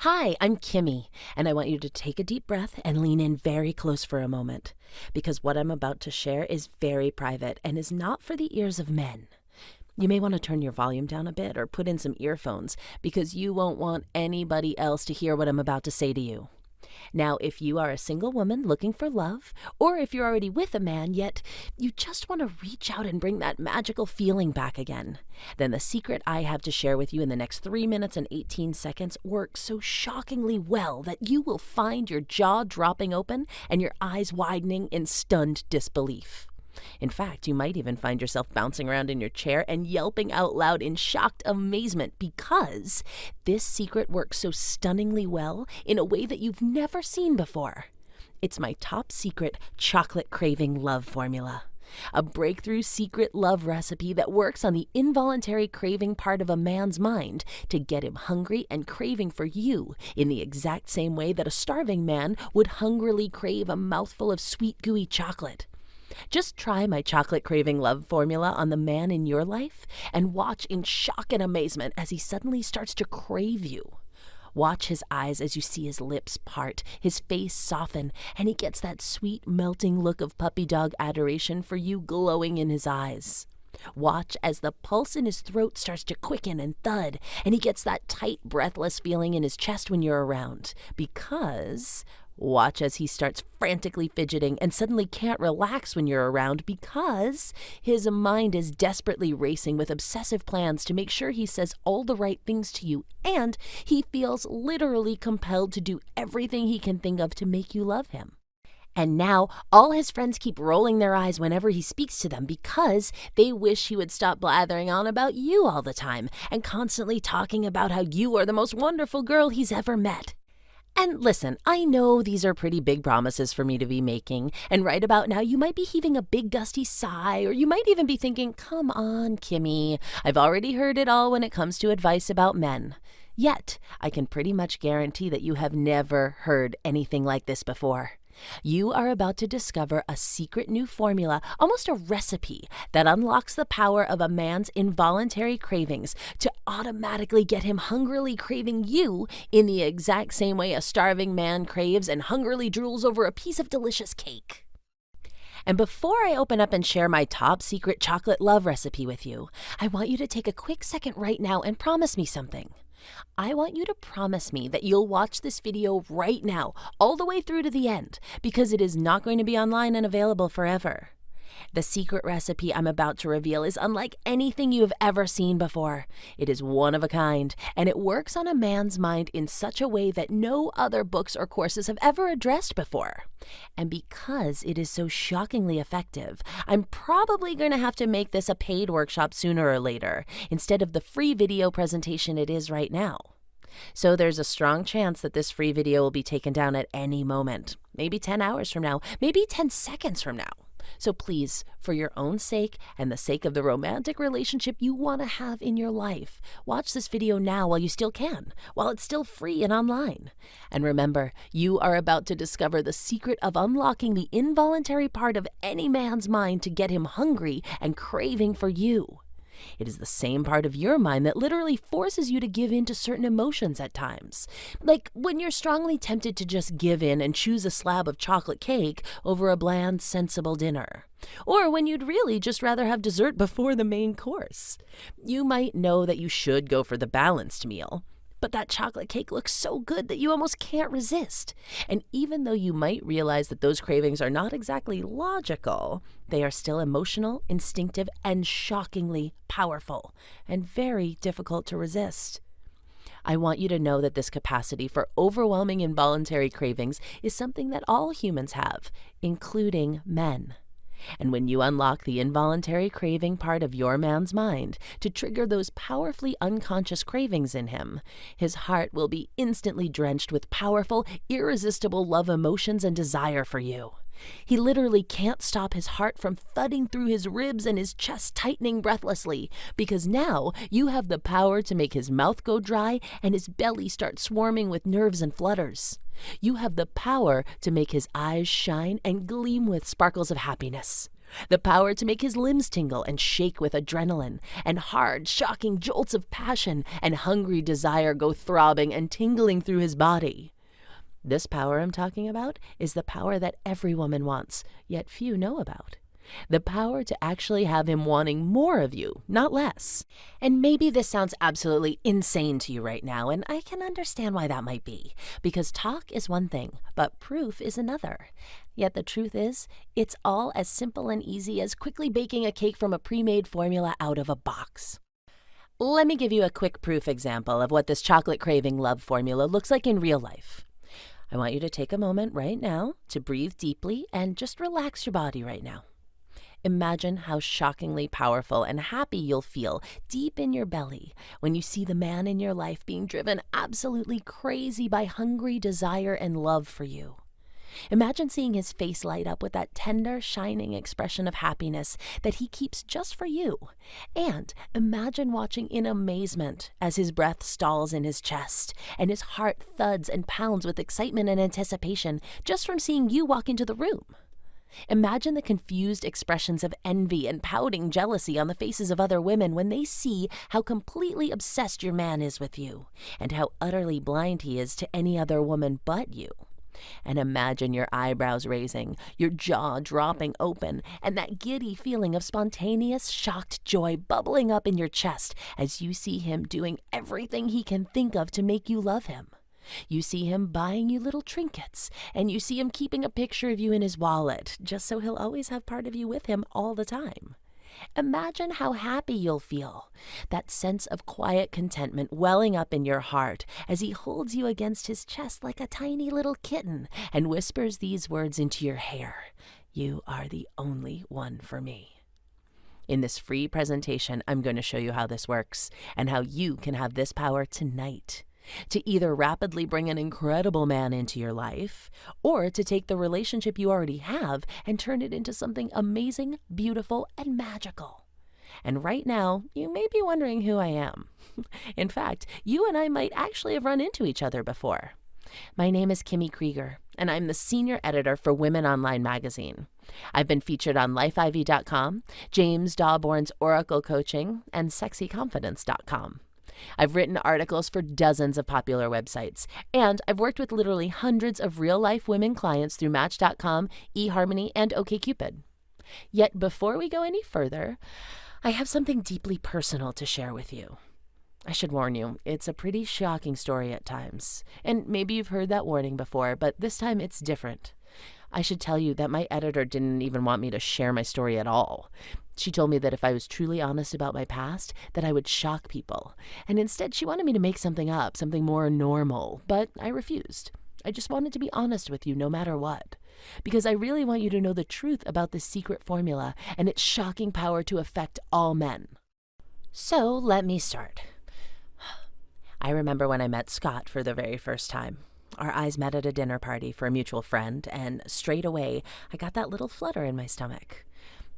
Hi, I'm Kimmy, and I want you to take a deep breath and lean in very close for a moment, because what I'm about to share is very private and is not for the ears of men. You may want to turn your volume down a bit or put in some earphones, because you won't want anybody else to hear what I'm about to say to you. Now, if you are a single woman looking for love, or if you're already with a man, yet you just want to reach out and bring that magical feeling back again, then the secret I have to share with you in the next 3 minutes and 18 seconds works so shockingly well that you will find your jaw dropping open and your eyes widening in stunned disbelief. In fact, you might even find yourself bouncing around in your chair and yelping out loud in shocked amazement, because this secret works so stunningly well in a way that you've never seen before. It's my top secret chocolate craving love formula. A breakthrough secret love recipe that works on the involuntary craving part of a man's mind to get him hungry and craving for you in the exact same way that a starving man would hungrily crave a mouthful of sweet, gooey chocolate. Just try my chocolate craving love formula on the man in your life and watch in shock and amazement as he suddenly starts to crave you. Watch his eyes as you see his lips part, his face soften, and he gets that sweet, melting look of puppy dog adoration for you glowing in his eyes. Watch as the pulse in his throat starts to quicken and thud, and he gets that tight, breathless feeling in his chest when you're around, because watch as he starts frantically fidgeting and suddenly can't relax when you're around, because his mind is desperately racing with obsessive plans to make sure he says all the right things to you, and he feels literally compelled to do everything he can think of to make you love him. And now all his friends keep rolling their eyes whenever he speaks to them, because they wish he would stop blathering on about you all the time and constantly talking about how you are the most wonderful girl he's ever met. And listen, I know these are pretty big promises for me to be making, and right about now you might be heaving a big gusty sigh, or you might even be thinking, come on, Kimmy, I've already heard it all when it comes to advice about men. Yet, I can pretty much guarantee that you have never heard anything like this before. You are about to discover a secret new formula, almost a recipe, that unlocks the power of a man's involuntary cravings to automatically get him hungrily craving you in the exact same way a starving man craves and hungrily drools over a piece of delicious cake. And before I open up and share my top secret chocolate love recipe with you, I want you to take a quick second right now and promise me something. I want you to promise me that you'll watch this video right now, all the way through to the end, because it is not going to be online and available forever. The secret recipe I'm about to reveal is unlike anything you have ever seen before. It is one of a kind, and it works on a man's mind in such a way that no other books or courses have ever addressed before. And because it is so shockingly effective, I'm probably going to have to make this a paid workshop sooner or later, instead of the free video presentation it is right now. So there's a strong chance that this free video will be taken down at any moment, maybe 10 hours from now, maybe 10 seconds from now. So please, for your own sake and the sake of the romantic relationship you want to have in your life, watch this video now while you still can, while it's still free and online. And remember, you are about to discover the secret of unlocking the involuntary part of any man's mind to get him hungry and craving for you. It is the same part of your mind that literally forces you to give in to certain emotions at times. Like when you're strongly tempted to just give in and choose a slab of chocolate cake over a bland, sensible dinner. Or when you'd really just rather have dessert before the main course. You might know that you should go for the balanced meal, but that chocolate cake looks so good that you almost can't resist. And even though you might realize that those cravings are not exactly logical, they are still emotional, instinctive, and shockingly powerful, and very difficult to resist. I want you to know that this capacity for overwhelming involuntary cravings is something that all humans have, including men. And when you unlock the involuntary craving part of your man's mind to trigger those powerfully unconscious cravings in him, his heart will be instantly drenched with powerful, irresistible love emotions and desire for you. He literally can't stop his heart from thudding through his ribs and his chest tightening breathlessly, because now you have the power to make his mouth go dry and his belly start swarming with nerves and flutters. You have the power to make his eyes shine and gleam with sparkles of happiness. The power to make his limbs tingle and shake with adrenaline, and hard, shocking jolts of passion and hungry desire go throbbing and tingling through his body. This power I'm talking about is the power that every woman wants, yet few know about. The power to actually have him wanting more of you, not less. And maybe this sounds absolutely insane to you right now, and I can understand why that might be, because talk is one thing, but proof is another. Yet the truth is, it's all as simple and easy as quickly baking a cake from a pre-made formula out of a box. Let me give you a quick proof example of what this chocolate craving love formula looks like in real life. I want you to take a moment right now to breathe deeply and just relax your body right now. Imagine how shockingly powerful and happy you'll feel deep in your belly when you see the man in your life being driven absolutely crazy by hungry desire and love for you. Imagine seeing his face light up with that tender, shining expression of happiness that he keeps just for you. And imagine watching in amazement as his breath stalls in his chest and his heart thuds and pounds with excitement and anticipation just from seeing you walk into the room. Imagine the confused expressions of envy and pouting jealousy on the faces of other women when they see how completely obsessed your man is with you, and how utterly blind he is to any other woman but you. And imagine your eyebrows raising, your jaw dropping open, and that giddy feeling of spontaneous, shocked joy bubbling up in your chest as you see him doing everything he can think of to make you love him. You see him buying you little trinkets, and you see him keeping a picture of you in his wallet, just so he'll always have part of you with him all the time. Imagine how happy you'll feel, that sense of quiet contentment welling up in your heart as he holds you against his chest like a tiny little kitten and whispers these words into your hair: "You are the only one for me." In this free presentation, I'm going to show you how this works and how you can have this power tonight to either rapidly bring an incredible man into your life, or to take the relationship you already have and turn it into something amazing, beautiful, and magical. And right now, you may be wondering who I am. In fact, you and I might actually have run into each other before. My name is Kimmy Krieger, and I'm the senior editor for Women Online magazine. I've been featured on LifeIV.com, James Dawborn's Oracle Coaching, and SexyConfidence.com. I've written articles for dozens of popular websites, and I've worked with literally hundreds of real-life women clients through Match.com, eHarmony, and OkCupid. Yet before we go any further, I have something deeply personal to share with you. I should warn you, it's a pretty shocking story at times, and maybe you've heard that warning before, but this time it's different. I should tell you that my editor didn't even want me to share my story at all. She told me that if I was truly honest about my past, that I would shock people. And instead, she wanted me to make something up, something more normal. But I refused. I just wanted to be honest with you no matter what. Because I really want you to know the truth about this secret formula and its shocking power to affect all men. So let me start. I remember when I met Scott for the very first time. Our eyes met at a dinner party for a mutual friend, and straight away, I got that little flutter in my stomach.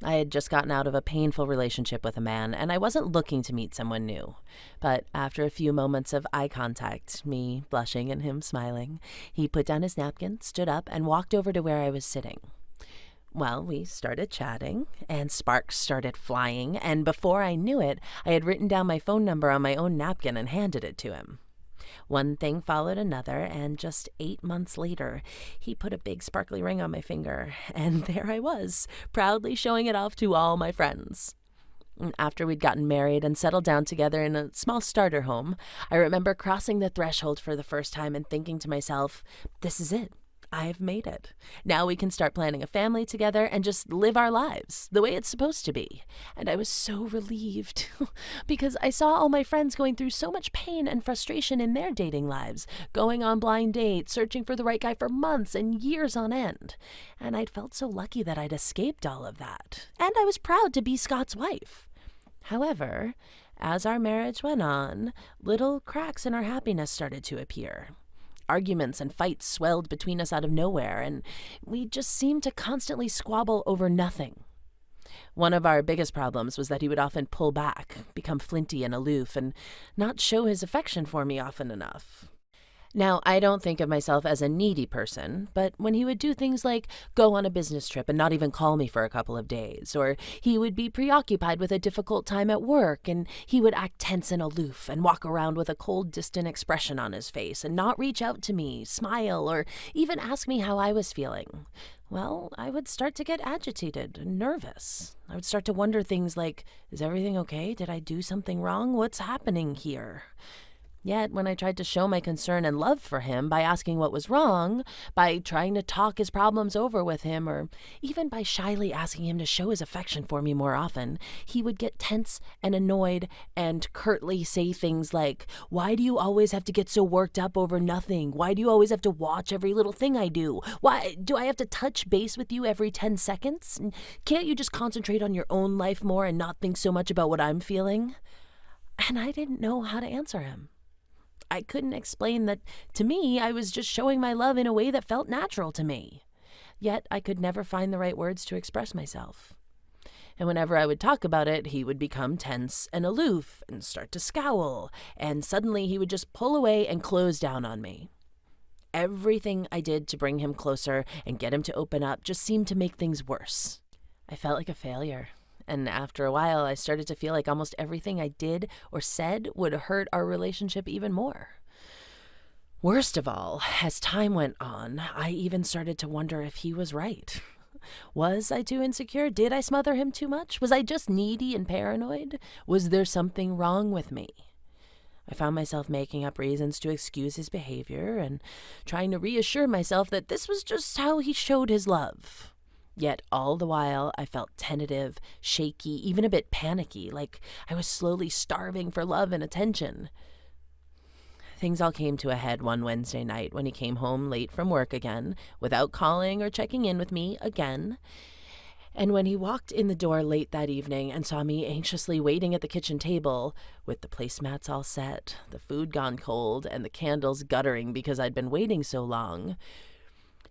I had just gotten out of a painful relationship with a man, and I wasn't looking to meet someone new. But after a few moments of eye contact, me blushing and him smiling, he put down his napkin, stood up, and walked over to where I was sitting. Well, we started chatting, and sparks started flying, and before I knew it, I had written down my phone number on my own napkin and handed it to him. One thing followed another, and just 8 months later, he put a big sparkly ring on my finger, and there I was, proudly showing it off to all my friends. After we'd gotten married and settled down together in a small starter home, I remember crossing the threshold for the first time and thinking to myself, this is it. I've made it. Now we can start planning a family together and just live our lives the way it's supposed to be. And I was so relieved because I saw all my friends going through so much pain and frustration in their dating lives, going on blind dates, searching for the right guy for months and years on end. And I'd felt so lucky that I'd escaped all of that. And I was proud to be Scott's wife. However, as our marriage went on, little cracks in our happiness started to appear. Arguments and fights swelled between us out of nowhere, and we just seemed to constantly squabble over nothing. One of our biggest problems was that he would often pull back, become flinty and aloof, and not show his affection for me often enough. Now, I don't think of myself as a needy person, but when he would do things like go on a business trip and not even call me for a couple of days, or he would be preoccupied with a difficult time at work and he would act tense and aloof and walk around with a cold, distant expression on his face and not reach out to me, smile, or even ask me how I was feeling, well, I would start to get agitated and nervous. I would start to wonder things like, is everything okay? Did I do something wrong? What's happening here? Yet, when I tried to show my concern and love for him by asking what was wrong, by trying to talk his problems over with him, or even by shyly asking him to show his affection for me more often, he would get tense and annoyed and curtly say things like, "Why do you always have to get so worked up over nothing? Why do you always have to watch every little thing I do? Why do I have to touch base with you every 10 seconds? Can't you just concentrate on your own life more and not think so much about what I'm feeling?" And I didn't know how to answer him. I couldn't explain that to me, I was just showing my love in a way that felt natural to me. Yet I could never find the right words to express myself. And whenever I would talk about it, he would become tense and aloof and start to scowl, and suddenly he would just pull away and close down on me. Everything I did to bring him closer and get him to open up just seemed to make things worse. I felt like a failure. And after a while, I started to feel like almost everything I did or said would hurt our relationship even more. Worst of all, as time went on, I even started to wonder if he was right. Was I too insecure? Did I smother him too much? Was I just needy and paranoid? Was there something wrong with me? I found myself making up reasons to excuse his behavior and trying to reassure myself that this was just how he showed his love. Yet all the while, I felt tentative, shaky, even a bit panicky, like I was slowly starving for love and attention. Things all came to a head one Wednesday night when he came home late from work again, without calling or checking in with me again. And when he walked in the door late that evening and saw me anxiously waiting at the kitchen table, with the placemats all set, the food gone cold, and the candles guttering because I'd been waiting so long,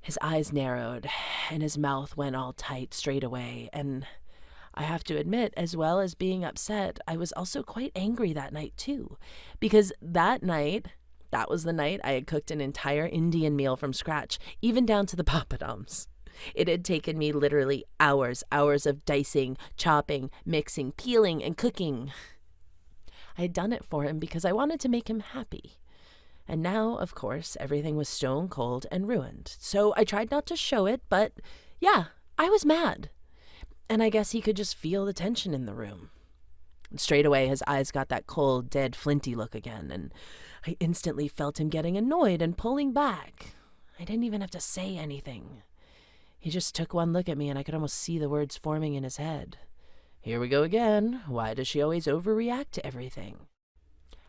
his eyes narrowed, and his mouth went all tight straight away, and I have to admit, as well as being upset, I was also quite angry that night too, because that was the night I had cooked an entire Indian meal from scratch, even down to the papadums. It had taken me literally hours of dicing, chopping, mixing, peeling, and cooking. I had done it for him because I wanted to make him happy. And now, of course, everything was stone cold and ruined. So I tried not to show it, but yeah, I was mad. And I guess he could just feel the tension in the room. And straight away, his eyes got that cold, dead, flinty look again, and I instantly felt him getting annoyed and pulling back. I didn't even have to say anything. He just took one look at me, and I could almost see the words forming in his head. Here we go again. Why does she always overreact to everything?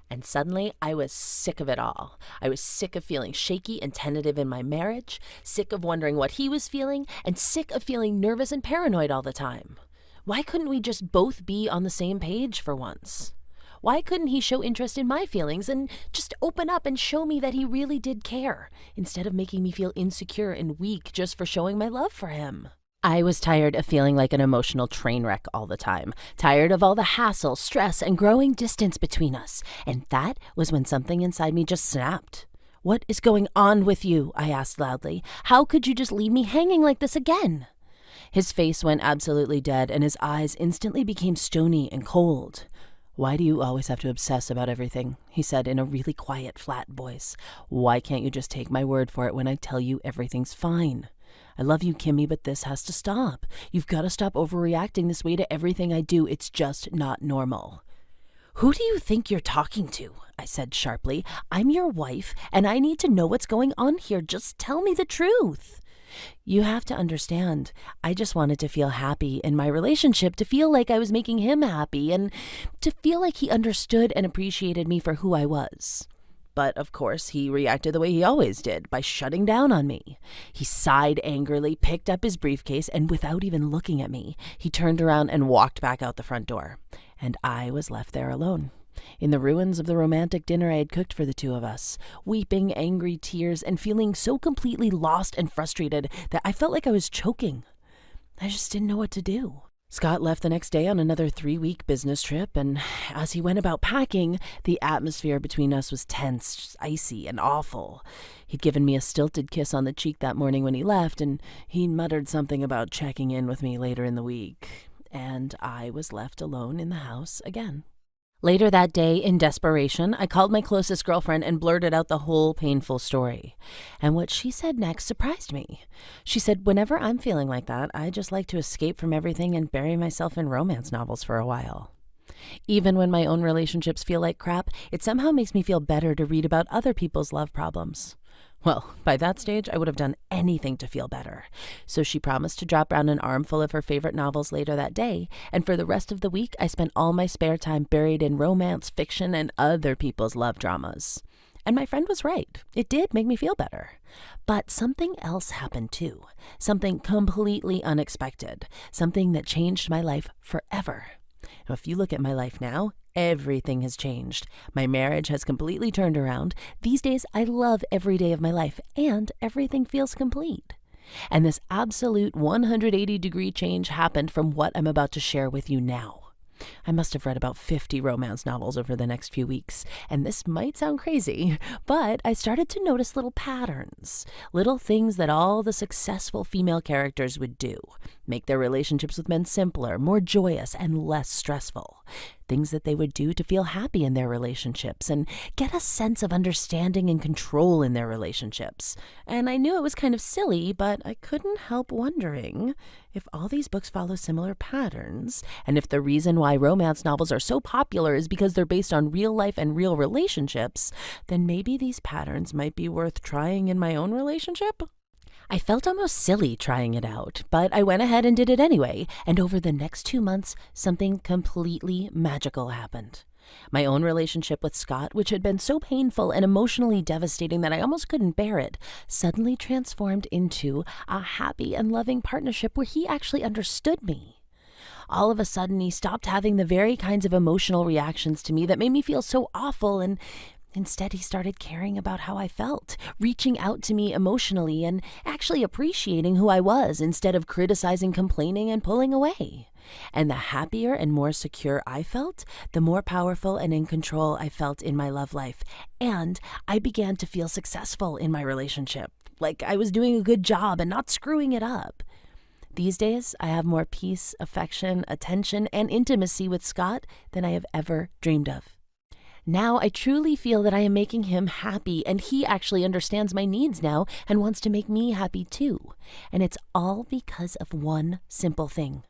And suddenly, I was sick of it all. I was sick of feeling shaky and tentative in my marriage, sick of wondering what he was feeling, and sick of feeling nervous and paranoid all the time. Why couldn't we just both be on the same page for once? Why couldn't he show interest in my feelings and just open up and show me that he really did care, instead of making me feel insecure and weak just for showing my love for him? I was tired of feeling like an emotional train wreck all the time, tired of all the hassle, stress, and growing distance between us. And that was when something inside me just snapped. "What is going on with you?" I asked loudly. "How could you just leave me hanging like this again?" His face went absolutely dead, and his eyes instantly became stony and cold. "Why do you always have to obsess about everything?" he said in a really quiet, flat voice. "Why can't you just take my word for it when I tell you everything's fine? I love you, Kimmy, but this has to stop. You've got to stop overreacting this way to everything I do. It's just not normal." "Who do you think you're talking to?" I said sharply. "I'm your wife, and I need to know what's going on here. Just tell me the truth." "You have to understand, I just wanted to feel happy in my relationship, to feel like I was making him happy, and to feel like he understood and appreciated me for who I was." But, of course, he reacted the way he always did, by shutting down on me. He sighed angrily, picked up his briefcase, and without even looking at me, he turned around and walked back out the front door. And I was left there alone, in the ruins of the romantic dinner I had cooked for the two of us, weeping angry tears and feeling so completely lost and frustrated that I felt like I was choking. I just didn't know what to do. Scott left the next day on another 3-week business trip, and as he went about packing, the atmosphere between us was tense, icy, and awful. He'd given me a stilted kiss on the cheek that morning when he left, and he muttered something about checking in with me later in the week, and I was left alone in the house again. Later that day, in desperation, I called my closest girlfriend and blurted out the whole painful story. And what she said next surprised me. She said, whenever I'm feeling like that, I just like to escape from everything and bury myself in romance novels for a while. Even when my own relationships feel like crap, it somehow makes me feel better to read about other people's love problems. Well, by that stage, I would have done anything to feel better. So she promised to drop round an armful of her favorite novels later that day, and for the rest of the week, I spent all my spare time buried in romance, fiction, and other people's love dramas. And my friend was right. It did make me feel better. But something else happened too. Something completely unexpected. Something that changed my life forever. Now, if you look at my life now, everything has changed. My marriage has completely turned around. These days, I love every day of my life, and everything feels complete. And this absolute 180-degree change happened from what I'm about to share with you now. I must have read about 50 romance novels over the next few weeks, and this might sound crazy, but I started to notice little patterns, little things that all the successful female characters would do, make their relationships with men simpler, more joyous, and less stressful. Things that they would do to feel happy in their relationships and get a sense of understanding and control in their relationships. And I knew it was kind of silly, but I couldn't help wondering if all these books follow similar patterns, and if the reason why romance novels are so popular is because they're based on real life and real relationships, then maybe these patterns might be worth trying in my own relationship. I felt almost silly trying it out, but I went ahead and did it anyway, and over the next 2 months, something completely magical happened. My own relationship with Scott, which had been so painful and emotionally devastating that I almost couldn't bear it, suddenly transformed into a happy and loving partnership where he actually understood me. All of a sudden, he stopped having the very kinds of emotional reactions to me that made me feel so awful, and instead, he started caring about how I felt, reaching out to me emotionally, and actually appreciating who I was instead of criticizing, complaining, and pulling away. And the happier and more secure I felt, the more powerful and in control I felt in my love life. And I began to feel successful in my relationship, like I was doing a good job and not screwing it up. These days, I have more peace, affection, attention, and intimacy with Scott than I have ever dreamed of. Now I truly feel that I am making him happy, and he actually understands my needs now and wants to make me happy too. And it's all because of one simple thing.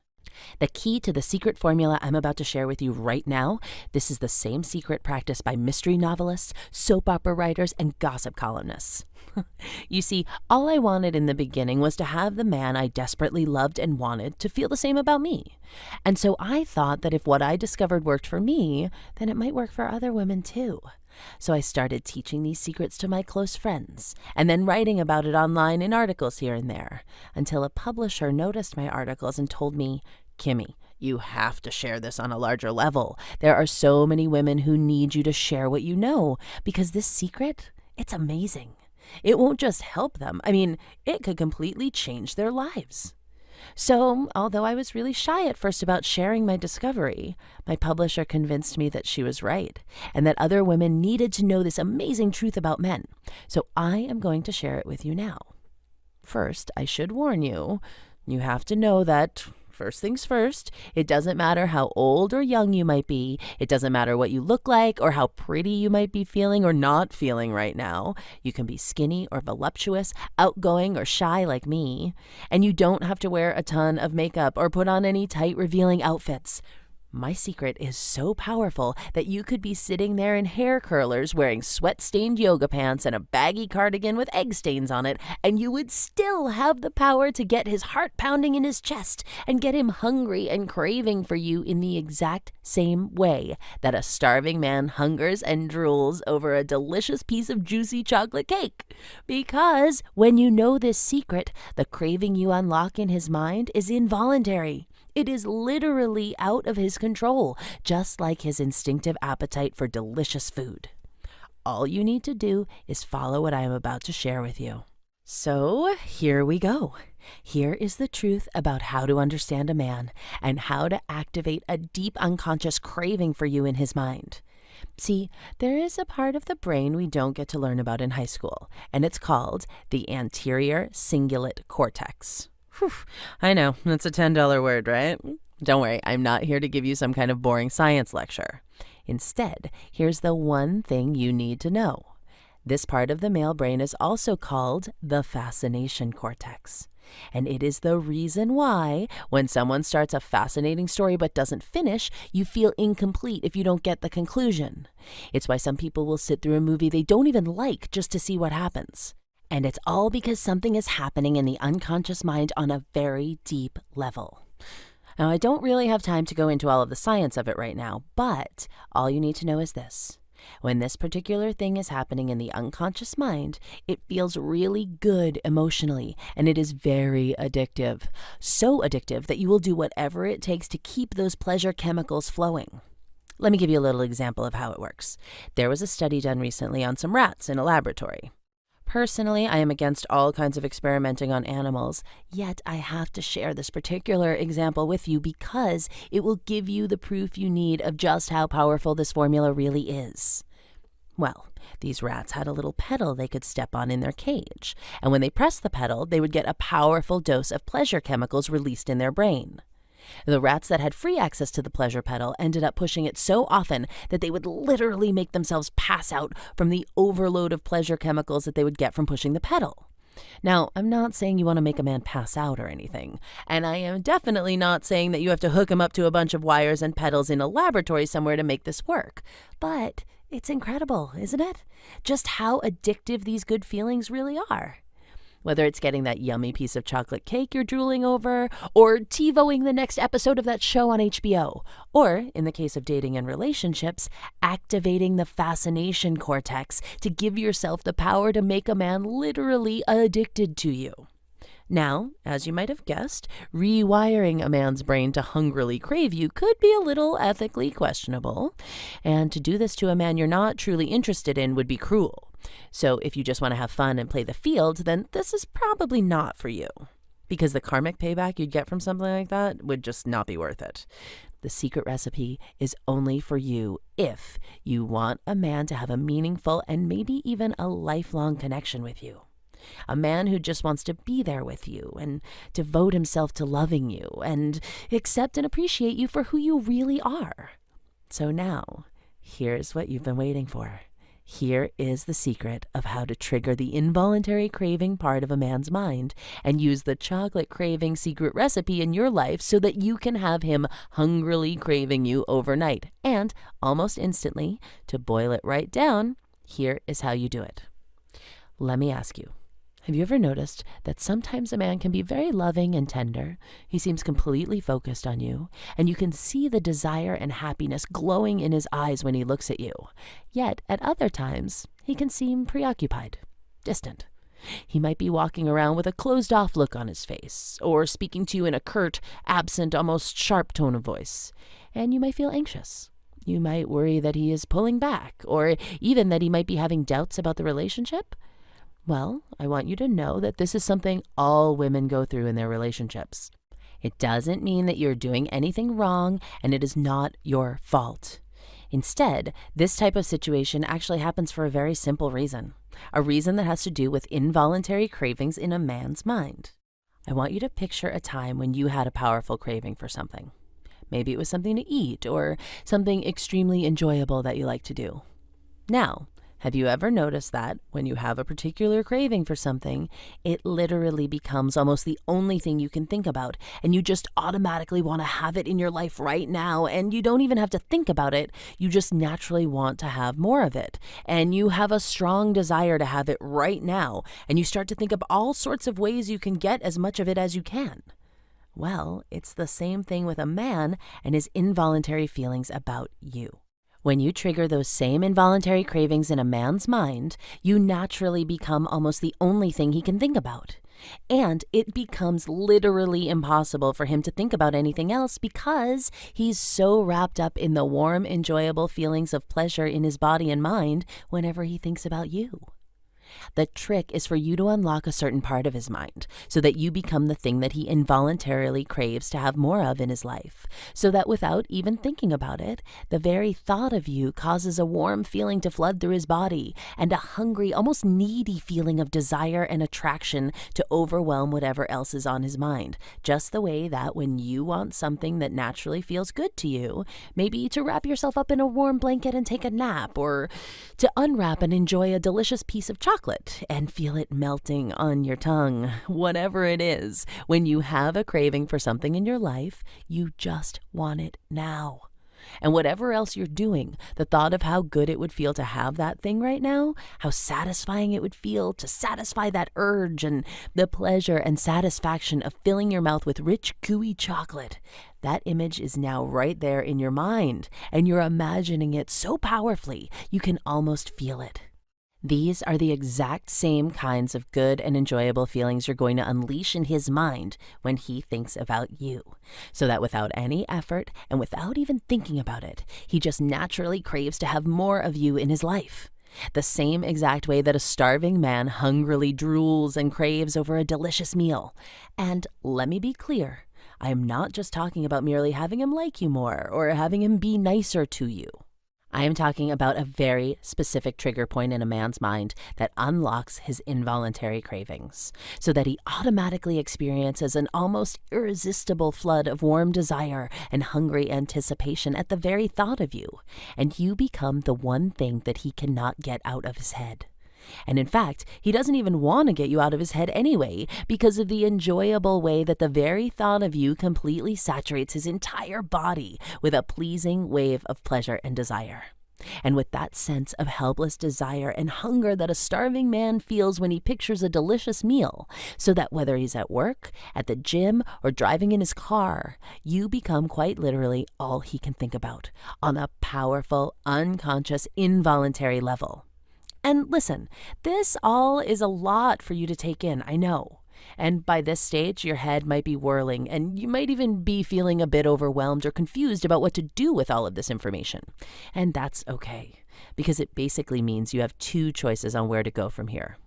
The key to the secret formula I'm about to share with you right now, this is the same secret practiced by mystery novelists, soap opera writers, and gossip columnists. You see, all I wanted in the beginning was to have the man I desperately loved and wanted to feel the same about me. And so I thought that if what I discovered worked for me, then it might work for other women too. So I started teaching these secrets to my close friends, and then writing about it online in articles here and there, until a publisher noticed my articles and told me, "Kimmy, you have to share this on a larger level. There are so many women who need you to share what you know, because this secret, it's amazing. It won't just help them. I mean, it could completely change their lives." So, although I was really shy at first about sharing my discovery, my publisher convinced me that she was right, and that other women needed to know this amazing truth about men. So I am going to share it with you now. First, I should warn you, you have to know that, first things first, it doesn't matter how old or young you might be. It doesn't matter what you look like or how pretty you might be feeling or not feeling right now. You can be skinny or voluptuous, outgoing or shy like me. And you don't have to wear a ton of makeup or put on any tight, revealing outfits. My secret is so powerful that you could be sitting there in hair curlers wearing sweat-stained yoga pants and a baggy cardigan with egg stains on it, and you would still have the power to get his heart pounding in his chest and get him hungry and craving for you in the exact same way that a starving man hungers and drools over a delicious piece of juicy chocolate cake. Because when you know this secret, the craving you unlock in his mind is involuntary. It is literally out of his control, just like his instinctive appetite for delicious food. All you need to do is follow what I am about to share with you. So here we go. Here is the truth about how to understand a man and how to activate a deep unconscious craving for you in his mind. See, there is a part of the brain we don't get to learn about in high school, and it's called the anterior cingulate cortex. Whew, I know, that's a $10 word, right? Don't worry, I'm not here to give you some kind of boring science lecture. Instead, here's the one thing you need to know. This part of the male brain is also called the fascination cortex. And it is the reason why, when someone starts a fascinating story but doesn't finish, you feel incomplete if you don't get the conclusion. It's why some people will sit through a movie they don't even like just to see what happens. And it's all because something is happening in the unconscious mind on a very deep level. Now, I don't really have time to go into all of the science of it right now, but all you need to know is this. When this particular thing is happening in the unconscious mind, it feels really good emotionally, and it is very addictive. So addictive that you will do whatever it takes to keep those pleasure chemicals flowing. Let me give you a little example of how it works. There was a study done recently on some rats in a laboratory. Personally, I am against all kinds of experimenting on animals, yet I have to share this particular example with you because it will give you the proof you need of just how powerful this formula really is. Well, these rats had a little pedal they could step on in their cage, and when they pressed the pedal, they would get a powerful dose of pleasure chemicals released in their brain. The rats that had free access to the pleasure pedal ended up pushing it so often that they would literally make themselves pass out from the overload of pleasure chemicals that they would get from pushing the pedal. Now, I'm not saying you want to make a man pass out or anything, and I am definitely not saying that you have to hook him up to a bunch of wires and pedals in a laboratory somewhere to make this work. But it's incredible, isn't it? Just how addictive these good feelings really are. Whether it's getting that yummy piece of chocolate cake you're drooling over, or TiVoing the next episode of that show on HBO, or, in the case of dating and relationships, activating the fascination cortex to give yourself the power to make a man literally addicted to you. Now, as you might have guessed, rewiring a man's brain to hungrily crave you could be a little ethically questionable, and to do this to a man you're not truly interested in would be cruel. So if you just want to have fun and play the field, then this is probably not for you, because the karmic payback you'd get from something like that would just not be worth it. The secret recipe is only for you if you want a man to have a meaningful and maybe even a lifelong connection with you. A man who just wants to be there with you and devote himself to loving you and accept and appreciate you for who you really are. So now, here's what you've been waiting for. Here is the secret of how to trigger the involuntary craving part of a man's mind and use the chocolate craving secret recipe in your life so that you can have him hungrily craving you overnight. And almost instantly, to boil it right down, here is how you do it. Let me ask you. Have you ever noticed that sometimes a man can be very loving and tender? He seems completely focused on you, and you can see the desire and happiness glowing in his eyes when he looks at you. Yet, at other times, he can seem preoccupied, distant. He might be walking around with a closed-off look on his face, or speaking to you in a curt, absent, almost sharp tone of voice, and you might feel anxious. You might worry that he is pulling back, or even that he might be having doubts about the relationship. Well, I want you to know that this is something all women go through in their relationships. It doesn't mean that you're doing anything wrong, and it is not your fault. Instead, this type of situation actually happens for a very simple reason, a reason that has to do with involuntary cravings in a man's mind. I want you to picture a time when you had a powerful craving for something. Maybe it was something to eat or something extremely enjoyable that you like to do. Now, have you ever noticed that when you have a particular craving for something, it literally becomes almost the only thing you can think about, and you just automatically want to have it in your life right now, and you don't even have to think about it, you just naturally want to have more of it, and you have a strong desire to have it right now, and you start to think of all sorts of ways you can get as much of it as you can. Well, it's the same thing with a man and his involuntary feelings about you. When you trigger those same involuntary cravings in a man's mind, you naturally become almost the only thing he can think about. And it becomes literally impossible for him to think about anything else because he's so wrapped up in the warm, enjoyable feelings of pleasure in his body and mind whenever he thinks about you. The trick is for you to unlock a certain part of his mind so that you become the thing that he involuntarily craves to have more of in his life, so that without even thinking about it, the very thought of you causes a warm feeling to flood through his body and a hungry, almost needy feeling of desire and attraction to overwhelm whatever else is on his mind, just the way that when you want something that naturally feels good to you, maybe to wrap yourself up in a warm blanket and take a nap, or to unwrap and enjoy a delicious piece of chocolate and feel it melting on your tongue. Whatever it is, when you have a craving for something in your life, you just want it now. And whatever else you're doing, the thought of how good it would feel to have that thing right now, how satisfying it would feel to satisfy that urge, and the pleasure and satisfaction of filling your mouth with rich, gooey chocolate, that image is now right there in your mind, and you're imagining it so powerfully you can almost feel it. These are the exact same kinds of good and enjoyable feelings you're going to unleash in his mind when he thinks about you, so that without any effort and without even thinking about it, he just naturally craves to have more of you in his life. The same exact way that a starving man hungrily drools and craves over a delicious meal. And let me be clear, I am not just talking about merely having him like you more or having him be nicer to you. I am talking about a very specific trigger point in a man's mind that unlocks his involuntary cravings, so that he automatically experiences an almost irresistible flood of warm desire and hungry anticipation at the very thought of you, and you become the one thing that he cannot get out of his head. And in fact, he doesn't even want to get you out of his head anyway, because of the enjoyable way that the very thought of you completely saturates his entire body with a pleasing wave of pleasure and desire. And with that sense of helpless desire and hunger that a starving man feels when he pictures a delicious meal, so that whether he's at work, at the gym, or driving in his car, you become quite literally all he can think about on a powerful, unconscious, involuntary level. And listen, this all is a lot for you to take in, I know. And by this stage, your head might be whirling, and you might even be feeling a bit overwhelmed or confused about what to do with all of this information. And that's okay, because it basically means you have two choices on where to go from here.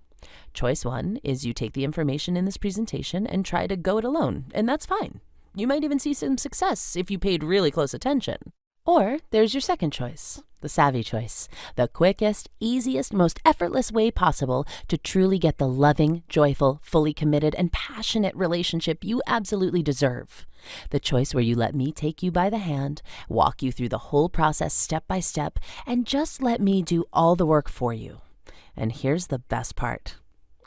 Choice one is you take the information in this presentation and try to go it alone, and that's fine. You might even see some success if you paid really close attention. Or there's your second choice, the savvy choice, the quickest, easiest, most effortless way possible to truly get the loving, joyful, fully committed, and passionate relationship you absolutely deserve. The choice where you let me take you by the hand, walk you through the whole process step by step, and just let me do all the work for you. And here's the best part.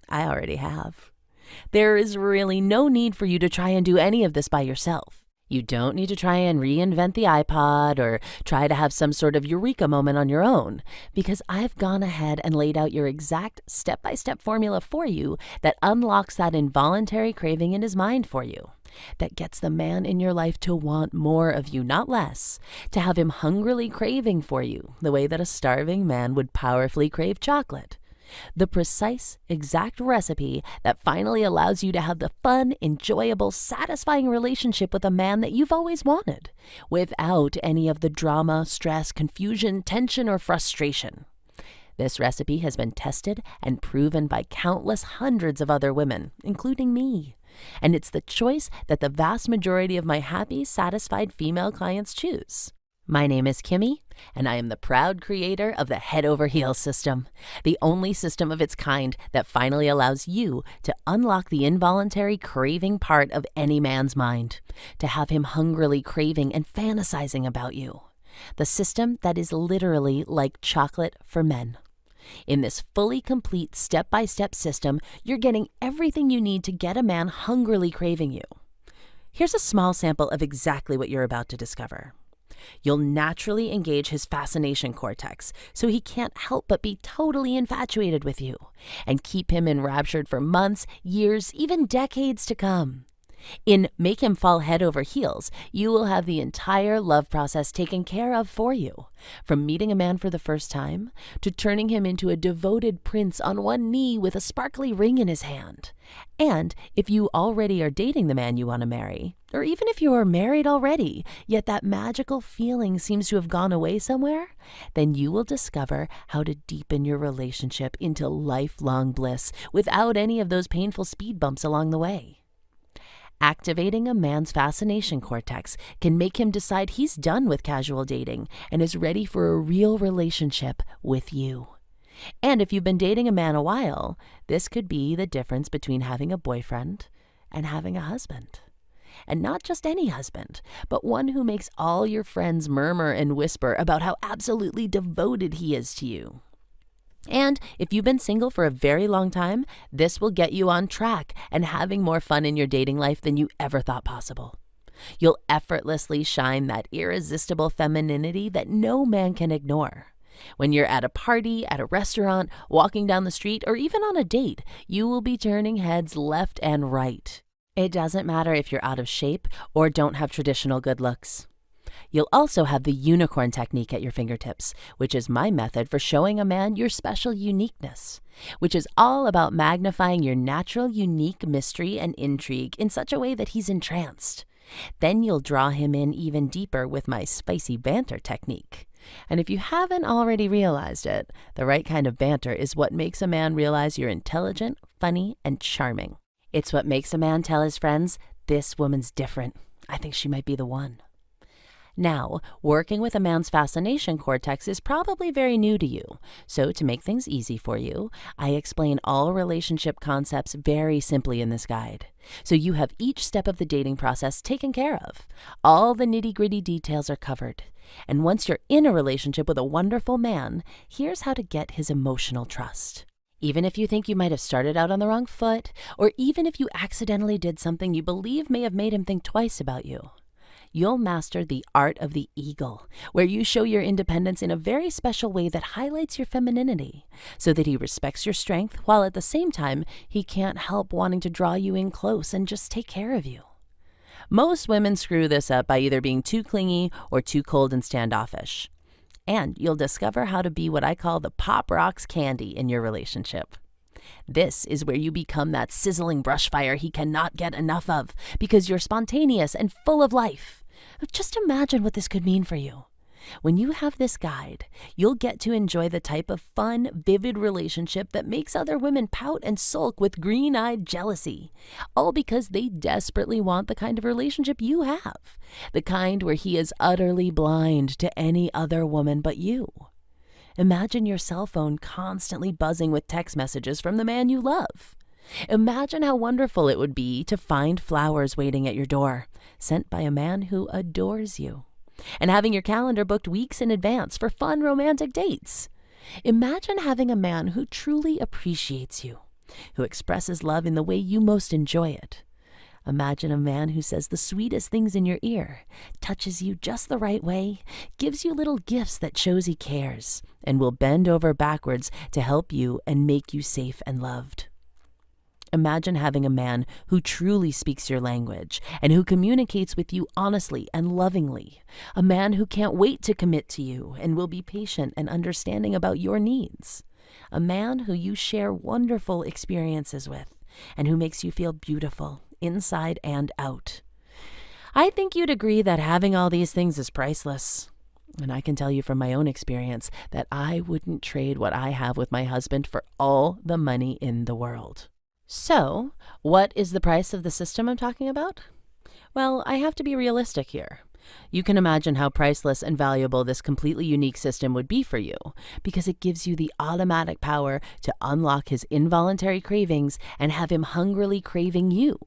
I already have. There is really no need for you to try and do any of this by yourself. You don't need to try and reinvent the iPod or try to have some sort of eureka moment on your own, because I've gone ahead and laid out your exact step-by-step formula for you that unlocks that involuntary craving in his mind for you, that gets the man in your life to want more of you, not less, to have him hungrily craving for you the way that a starving man would powerfully crave chocolate. The precise, exact recipe that finally allows you to have the fun, enjoyable, satisfying relationship with a man that you've always wanted, without any of the drama, stress, confusion, tension, or frustration. This recipe has been tested and proven by countless hundreds of other women, including me. And it's the choice that the vast majority of my happy, satisfied female clients choose. My name is Kimmy, and I am the proud creator of the Head Over Heels system, the only system of its kind that finally allows you to unlock the involuntary craving part of any man's mind, to have him hungrily craving and fantasizing about you. The system that is literally like chocolate for men. In this fully complete step-by-step system, you're getting everything you need to get a man hungrily craving you. Here's a small sample of exactly what you're about to discover. You'll naturally engage his fascination cortex, so he can't help but be totally infatuated with you, and keep him enraptured for months, years, even decades to come. In Make Him Fall Head Over Heels, you will have the entire love process taken care of for you, from meeting a man for the first time, to turning him into a devoted prince on one knee with a sparkly ring in his hand. And if you already are dating the man you want to marry, Or even if you are married already, yet that magical feeling seems to have gone away somewhere, then you will discover how to deepen your relationship into lifelong bliss without any of those painful speed bumps along the way. Activating a man's fascination cortex can make him decide he's done with casual dating and is ready for a real relationship with you. And if you've been dating a man a while, this could be the difference between having a boyfriend and having a husband. And not just any husband, but one who makes all your friends murmur and whisper about how absolutely devoted he is to you. And if you've been single for a very long time, this will get you on track and having more fun in your dating life than you ever thought possible. You'll effortlessly shine that irresistible femininity that no man can ignore. When you're at a party, at a restaurant, walking down the street, or even on a date, you will be turning heads left and right. It doesn't matter if you're out of shape or don't have traditional good looks. You'll also have the unicorn technique at your fingertips, which is my method for showing a man your special uniqueness, which is all about magnifying your natural, unique mystery and intrigue in such a way that he's entranced. Then you'll draw him in even deeper with my spicy banter technique. And if you haven't already realized it, the right kind of banter is what makes a man realize you're intelligent, funny, and charming. It's what makes a man tell his friends, "This woman's different. I think she might be the one." Now, working with a man's fascination cortex is probably very new to you. So to make things easy for you, I explain all relationship concepts very simply in this guide. So you have each step of the dating process taken care of. All the nitty-gritty details are covered. And once you're in a relationship with a wonderful man, here's how to get his emotional trust. Even if you think you might have started out on the wrong foot, or even if you accidentally did something you believe may have made him think twice about you, you'll master the art of the eagle, where you show your independence in a very special way that highlights your femininity, so that he respects your strength, while at the same time, he can't help wanting to draw you in close and just take care of you. Most women screw this up by either being too clingy or too cold and standoffish. And you'll discover how to be what I call the Pop Rocks candy in your relationship. This is where you become that sizzling brush fire he cannot get enough of because you're spontaneous and full of life. Just imagine what this could mean for you. When you have this guide, you'll get to enjoy the type of fun, vivid relationship that makes other women pout and sulk with green-eyed jealousy, all because they desperately want the kind of relationship you have, the kind where he is utterly blind to any other woman but you. Imagine your cell phone constantly buzzing with text messages from the man you love. Imagine how wonderful it would be to find flowers waiting at your door, sent by a man who adores you, and having your calendar booked weeks in advance for fun romantic dates. Imagine having a man who truly appreciates you, who expresses love in the way you most enjoy it. Imagine a man who says the sweetest things in your ear, touches you just the right way, gives you little gifts that shows he cares, and will bend over backwards to help you and make you safe and loved. Imagine having a man who truly speaks your language and who communicates with you honestly and lovingly. A man who can't wait to commit to you and will be patient and understanding about your needs. A man who you share wonderful experiences with and who makes you feel beautiful inside and out. I think you'd agree that having all these things is priceless. And I can tell you from my own experience that I wouldn't trade what I have with my husband for all the money in the world. So, what is the price of the system I'm talking about? Well, I have to be realistic here. You can imagine how priceless and valuable this completely unique system would be for you, because it gives you the automatic power to unlock his involuntary cravings and have him hungrily craving you.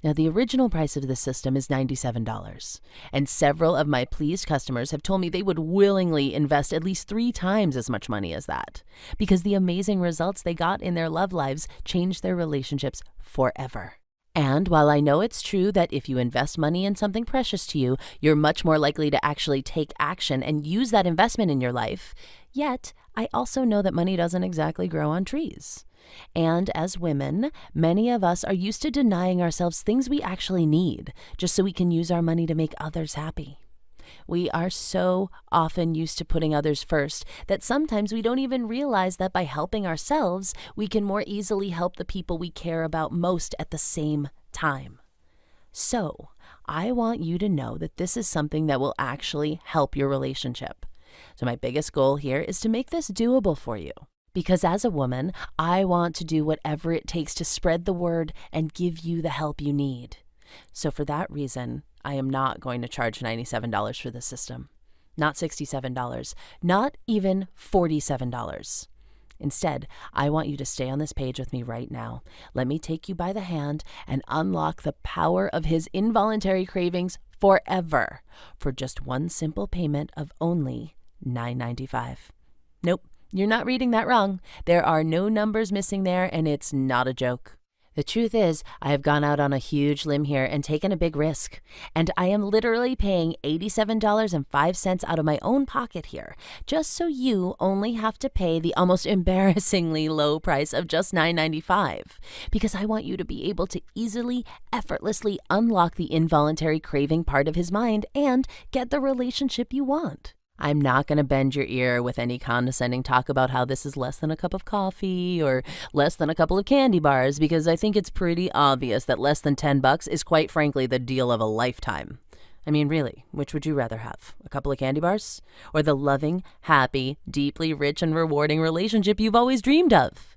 Now, the original price of this system is $97, and several of my pleased customers have told me they would willingly invest at least 3 times as much money as that, because the amazing results they got in their love lives changed their relationships forever. And while I know it's true that if you invest money in something precious to you, you're much more likely to actually take action and use that investment in your life, yet I also know that money doesn't exactly grow on trees. And as women, many of us are used to denying ourselves things we actually need, just so we can use our money to make others happy. We are so often used to putting others first that sometimes we don't even realize that by helping ourselves, we can more easily help the people we care about most at the same time. So, I want you to know that this is something that will actually help your relationship. So my biggest goal here is to make this doable for you. Because as a woman, I want to do whatever it takes to spread the word and give you the help you need. So for that reason, I am not going to charge $97 for this system. Not $67, not even $47. Instead, I want you to stay on this page with me right now. Let me take you by the hand and unlock the power of his involuntary cravings forever for just one simple payment of only $9.95. Nope, you're not reading that wrong. There are no numbers missing there, and it's not a joke. The truth is, I have gone out on a huge limb here and taken a big risk, and I am literally paying $87.05 out of my own pocket here, just so you only have to pay the almost embarrassingly low price of just $9.95, because I want you to be able to easily, effortlessly unlock the involuntary craving part of his mind and get the relationship you want. I'm not going to bend your ear with any condescending talk about how this is less than a cup of coffee or less than a couple of candy bars, because I think it's pretty obvious that less than $10 is quite frankly the deal of a lifetime. I mean, really, which would you rather have? A couple of candy bars or the loving, happy, deeply rich and rewarding relationship you've always dreamed of?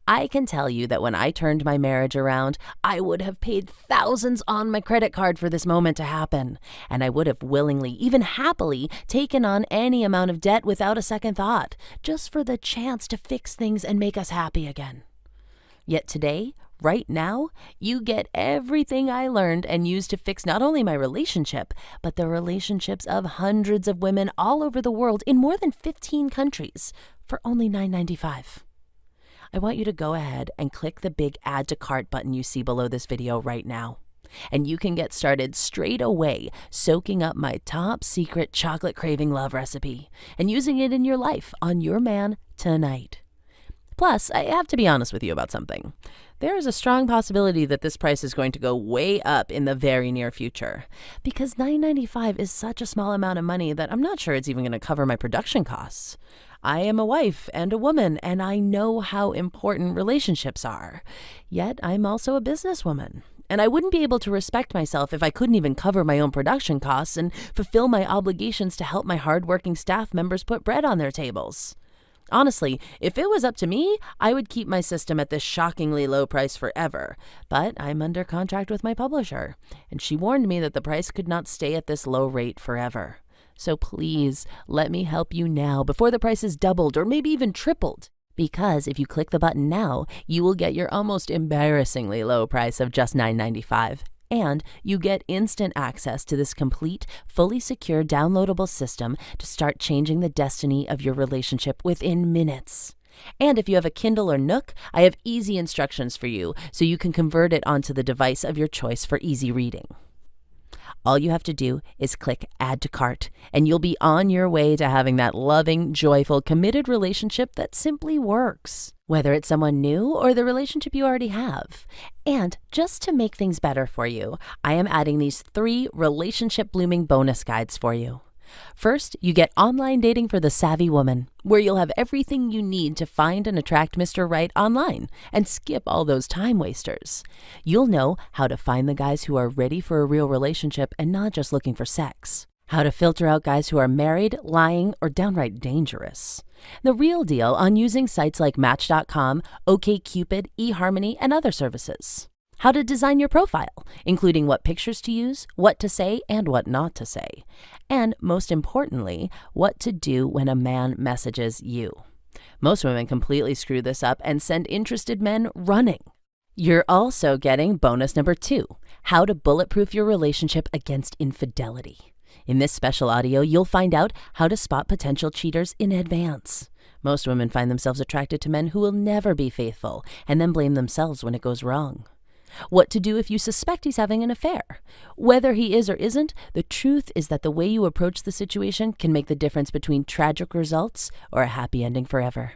I can tell you that when I turned my marriage around, I would have paid thousands on my credit card for this moment to happen, and I would have willingly, even happily, taken on any amount of debt without a second thought, just for the chance to fix things and make us happy again. Yet today, right now, you get everything I learned and used to fix not only my relationship, but the relationships of hundreds of women all over the world in more than 15 countries for only $9.95. I want you to go ahead and click the big Add to Cart button you see below this video right now. And you can get started straight away soaking up my top secret chocolate craving love recipe and using it in your life on your man tonight. Plus, I have to be honest with you about something. There is a strong possibility that this price is going to go way up in the very near future, because $9.95 is such a small amount of money that I'm not sure it's even going to cover my production costs. I am a wife and a woman, and I know how important relationships are. Yet I'm also a businesswoman, and I wouldn't be able to respect myself if I couldn't even cover my own production costs and fulfill my obligations to help my hardworking staff members put bread on their tables. Honestly, if it was up to me, I would keep my system at this shockingly low price forever. But I'm under contract with my publisher, and she warned me that the price could not stay at this low rate forever. So please, let me help you now before the price is doubled or maybe even tripled. Because if you click the button now, you will get your almost embarrassingly low price of just $9.95. And you get instant access to this complete, fully secure, downloadable system to start changing the destiny of your relationship within minutes. And if you have a Kindle or Nook, I have easy instructions for you so you can convert it onto the device of your choice for easy reading. All you have to do is click Add to Cart, and you'll be on your way to having that loving, joyful, committed relationship that simply works, whether it's someone new or the relationship you already have. And just to make things better for you, I am adding these 3 relationship blooming bonus guides for you. First, you get Online Dating for the Savvy Woman, where you'll have everything you need to find and attract Mr. Right online and skip all those time wasters. You'll know how to find the guys who are ready for a real relationship and not just looking for sex. How to filter out guys who are married, lying, or downright dangerous. The real deal on using sites like Match.com, OkCupid, eHarmony, and other services. How to design your profile, including what pictures to use, what to say, and what not to say. And most importantly, what to do when a man messages you. Most women completely screw this up and send interested men running. You're also getting bonus number 2, how to bulletproof your relationship against infidelity. In this special audio, you'll find out how to spot potential cheaters in advance. Most women find themselves attracted to men who will never be faithful and then blame themselves when it goes wrong. What to do if you suspect he's having an affair. Whether he is or isn't, the truth is that the way you approach the situation can make the difference between tragic results or a happy ending forever.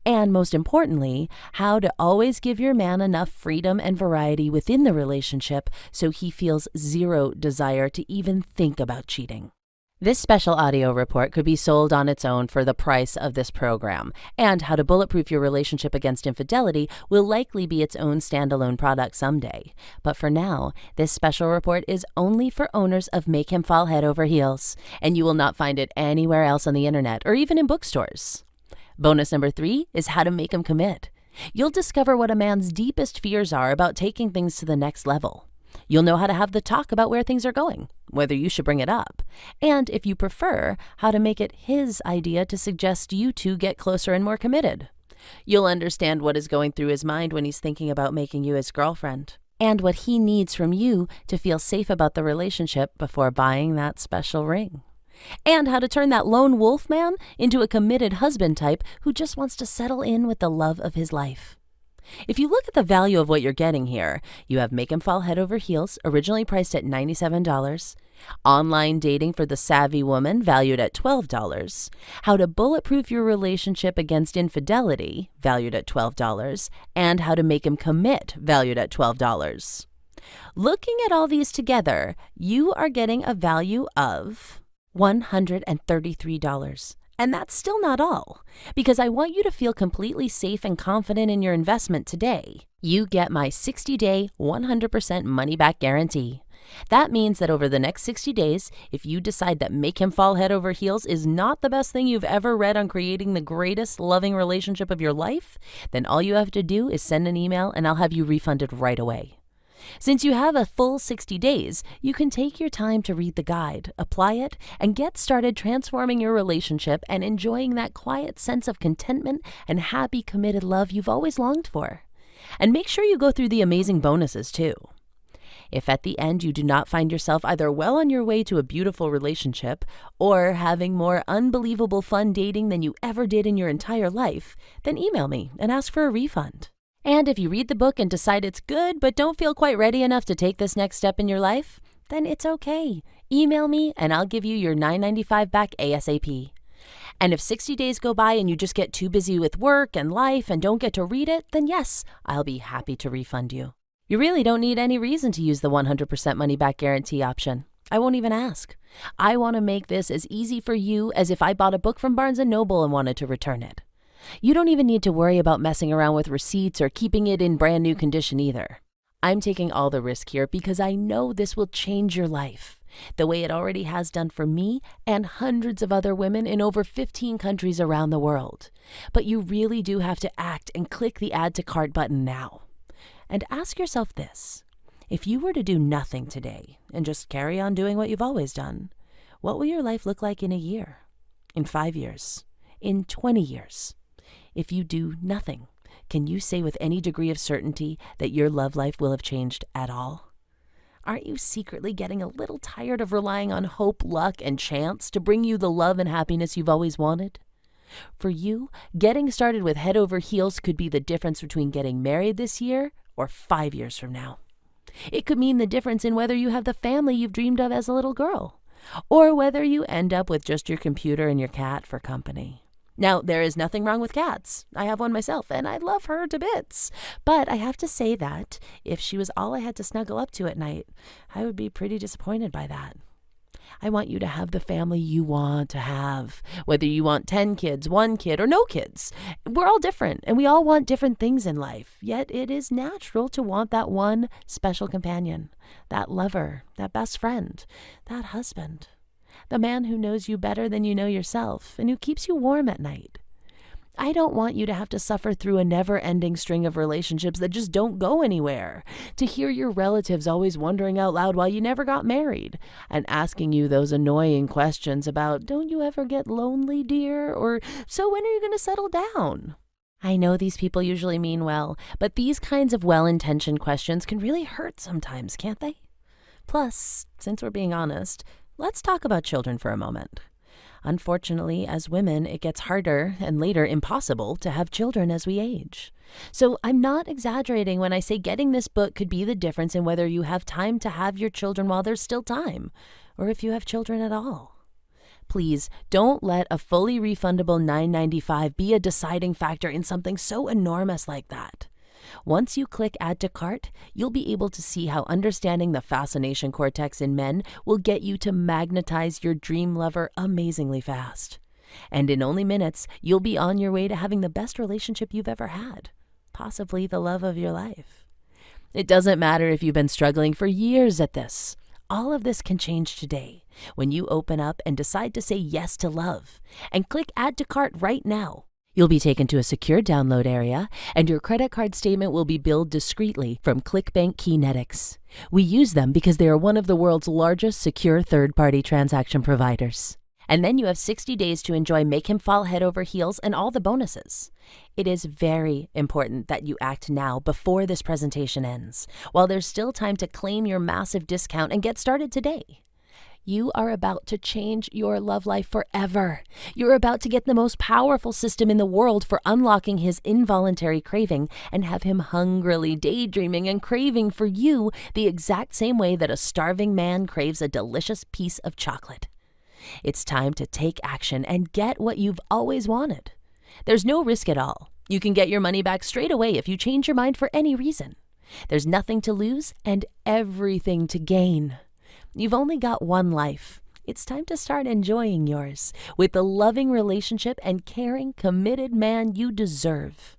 And most importantly, how to always give your man enough freedom and variety within the relationship so he feels zero desire to even think about cheating. This special audio report could be sold on its own for the price of this program, and How to Bulletproof Your Relationship Against Infidelity will likely be its own standalone product someday. But for now, this special report is only for owners of Make Him Fall Head Over Heels, and you will not find it anywhere else on the internet or even in bookstores. Bonus number 3 is How to Make Him Commit. You'll discover what a man's deepest fears are about taking things to the next level. You'll know how to have the talk about where things are going, whether you should bring it up, and if you prefer, how to make it his idea to suggest you two get closer and more committed. You'll understand what is going through his mind when he's thinking about making you his girlfriend, and what he needs from you to feel safe about the relationship before buying that special ring. And how to turn that lone wolf man into a committed husband type who just wants to settle in with the love of his life. If you look at the value of what you're getting here, you have Make Him Fall Head Over Heels, originally priced at $97, Online Dating for the Savvy Woman, valued at $12, How to Bulletproof Your Relationship Against Infidelity, valued at $12, and How to Make Him Commit, valued at $12. Looking at all these together, you are getting a value of $133. And that's still not all, because I want you to feel completely safe and confident in your investment today. You get my 60-day, 100% money-back guarantee. That means that over the next 60 days, if you decide that Make Him Fall Head Over Heels is not the best thing you've ever read on creating the greatest loving relationship of your life, then all you have to do is send an email and I'll have you refunded right away. Since you have a full 60 days, you can take your time to read the guide, apply it, and get started transforming your relationship and enjoying that quiet sense of contentment and happy, committed love you've always longed for. And make sure you go through the amazing bonuses too. If at the end you do not find yourself either well on your way to a beautiful relationship or having more unbelievable fun dating than you ever did in your entire life, then email me and ask for a refund. And if you read the book and decide it's good but don't feel quite ready enough to take this next step in your life, then it's okay. Email me and I'll give you your $9.95 back ASAP. And if 60 days go by and you just get too busy with work and life and don't get to read it, then yes, I'll be happy to refund you. You really don't need any reason to use the 100% money back guarantee option. I won't even ask. I want to make this as easy for you as if I bought a book from Barnes & Noble and wanted to return it. You don't even need to worry about messing around with receipts or keeping it in brand new condition either. I'm taking all the risk here because I know this will change your life, the way it already has done for me and hundreds of other women in over 15 countries around the world. But you really do have to act and click the Add to Cart button now. And ask yourself this: if you were to do nothing today and just carry on doing what you've always done, what will your life look like in a year, in 5 years, in 20 years? If you do nothing, can you say with any degree of certainty that your love life will have changed at all? Aren't you secretly getting a little tired of relying on hope, luck, and chance to bring you the love and happiness you've always wanted? For you, getting started with Head Over Heels could be the difference between getting married this year or 5 years from now. It could mean the difference in whether you have the family you've dreamed of as a little girl, or whether you end up with just your computer and your cat for company. Now, there is nothing wrong with cats. I have one myself, and I love her to bits. But I have to say that if she was all I had to snuggle up to at night, I would be pretty disappointed by that. I want you to have the family you want to have, whether you want 10 kids, 1 kid, or no kids. We're all different, and we all want different things in life. Yet it is natural to want that one special companion, that lover, that best friend, that husband. The man who knows you better than you know yourself and who keeps you warm at night. I don't want you to have to suffer through a never-ending string of relationships that just don't go anywhere, to hear your relatives always wondering out loud why you never got married and asking you those annoying questions about, "Don't you ever get lonely, dear?" or "So when are you going to settle down?" I know these people usually mean well, but these kinds of well-intentioned questions can really hurt sometimes, can't they? Plus, since we're being honest, let's talk about children for a moment. Unfortunately, as women, it gets harder and later impossible to have children as we age. So I'm not exaggerating when I say getting this book could be the difference in whether you have time to have your children while there's still time, or if you have children at all. Please don't let a fully refundable $9.95 be a deciding factor in something so enormous like that. Once you click Add to Cart, you'll be able to see how understanding the fascination cortex in men will get you to magnetize your dream lover amazingly fast. And in only minutes, you'll be on your way to having the best relationship you've ever had, possibly the love of your life. It doesn't matter if you've been struggling for years at this. All of this can change today when you open up and decide to say yes to love and click Add to Cart right now. You'll be taken to a secure download area, and your credit card statement will be billed discreetly from ClickBank Kinetics. We use them because they are one of the world's largest secure third-party transaction providers. And then you have 60 days to enjoy Make Him Fall Head Over Heels and all the bonuses. It is very important that you act now before this presentation ends, while there's still time to claim your massive discount and get started today. You are about to change your love life forever. You're about to get the most powerful system in the world for unlocking his involuntary craving and have him hungrily daydreaming and craving for you the exact same way that a starving man craves a delicious piece of chocolate. It's time to take action and get what you've always wanted. There's no risk at all. You can get your money back straight away if you change your mind for any reason. There's nothing to lose and everything to gain. You've only got one life. It's time to start enjoying yours with the loving relationship and caring, committed man you deserve.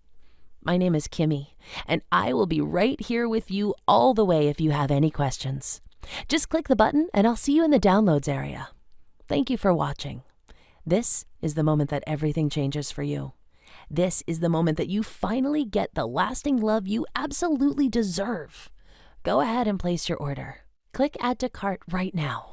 My name is Kimmy, and I will be right here with you all the way if you have any questions. Just click the button and I'll see you in the downloads area. Thank you for watching. This is the moment that everything changes for you. This is the moment that you finally get the lasting love you absolutely deserve. Go ahead and place your order. Click Add to Cart right now.